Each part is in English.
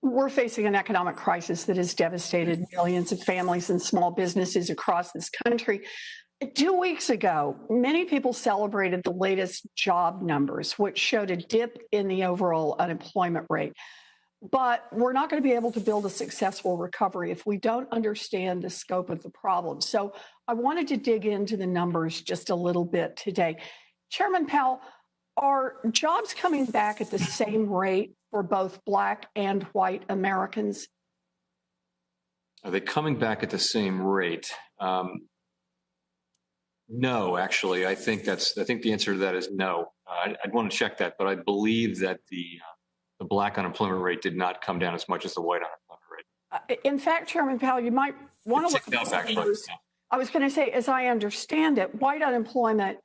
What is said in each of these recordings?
We're facing an economic crisis that has devastated millions of families and small businesses across this country. 2 weeks ago, many people celebrated the latest job numbers, which showed a dip in the overall unemployment rate. But we're not going to be able to build a successful recovery if we don't understand the scope of the problem. So I wanted to dig into the numbers just a little bit today. Chairman Powell, are jobs coming back at the same rate for both Black and white Americans? Are they coming back at the same rate? No, actually. I think the answer to that is no. I'd want to check that, but I believe that the Black unemployment rate did not come down as much as the white unemployment rate. In fact, Chairman Powell, you might want to look at the numbers. I was going to say, as I understand it, white unemployment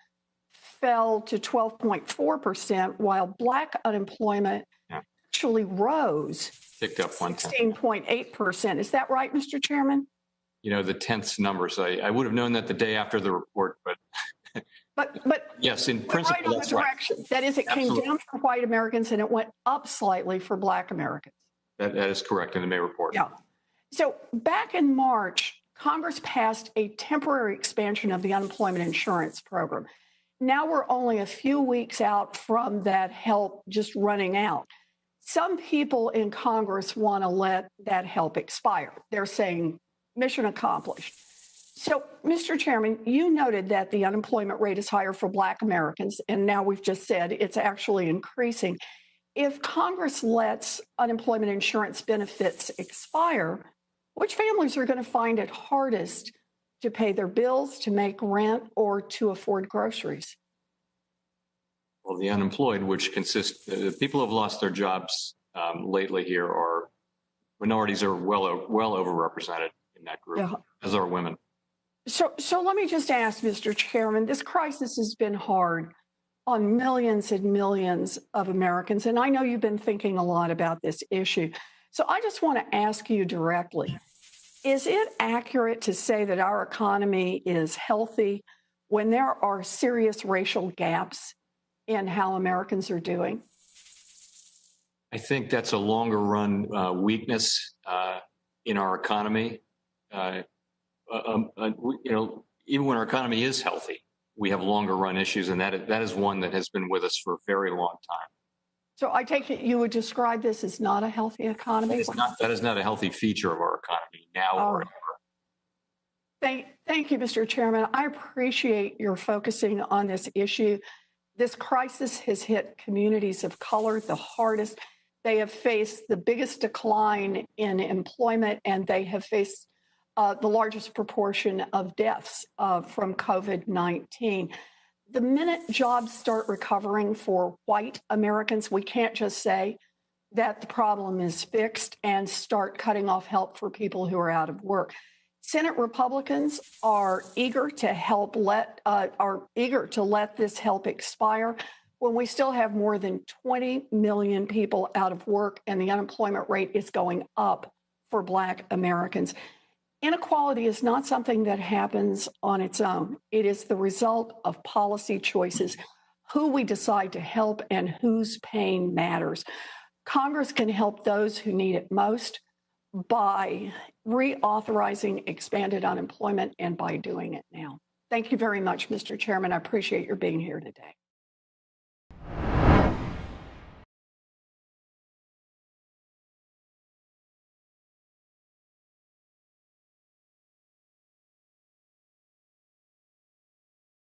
fell to 12.4%, while Black unemployment actually rose, ticked up 16.8%. Is that right, Mr. Chairman? You know, the tenths numbers. I would have known that the day after the report, but yes, in principle, right on the direction. Right. That is, it came down for white Americans and it went up slightly for Black Americans. That is correct in the May report. Yeah. So back in March, Congress passed a temporary expansion of the unemployment insurance program. Now we're only a few weeks out from that help just running out. Some people in Congress want to let that help expire. They're saying mission accomplished. So, Mr. Chairman, you noted that the unemployment rate is higher for Black Americans, and now we've just said it's actually increasing. If Congress lets unemployment insurance benefits expire, which families are going to find it hardest to pay their bills, to make rent, or to afford groceries? Well, the unemployed, which consists, the people who have lost their jobs lately here are minorities, are well overrepresented in that group, as are women. So let me just ask, Mr. Chairman, this crisis has been hard on millions and millions of Americans, and I know you've been thinking a lot about this issue. So I just want to ask you directly, is it accurate to say that our economy is healthy when there are serious racial gaps in how Americans are doing? I think that's a longer run weakness in our economy. Even when our economy is healthy, we have longer run issues, and that is one that has been with us for a very long time. So I take it you would describe this as not a healthy economy? That is not a healthy feature of our economy now or ever. Thank you, Mr. Chairman. I appreciate your focusing on this issue. This crisis has hit communities of color the hardest. They have faced the biggest decline in employment, and they have faced the largest proportion of deaths from COVID-19. The minute jobs start recovering for white Americans, we can't just say that the problem is fixed and start cutting off help for people who are out of work. Senate Republicans are eager to let this help expire when we still have more than 20 million people out of work and the unemployment rate is going up for Black Americans. Inequality is not something that happens on its own. It is the result of policy choices, who we decide to help and whose pain matters. Congress can help those who need it most by reauthorizing expanded unemployment and by doing it now. Thank you very much, Mr. Chairman. I appreciate your being here today.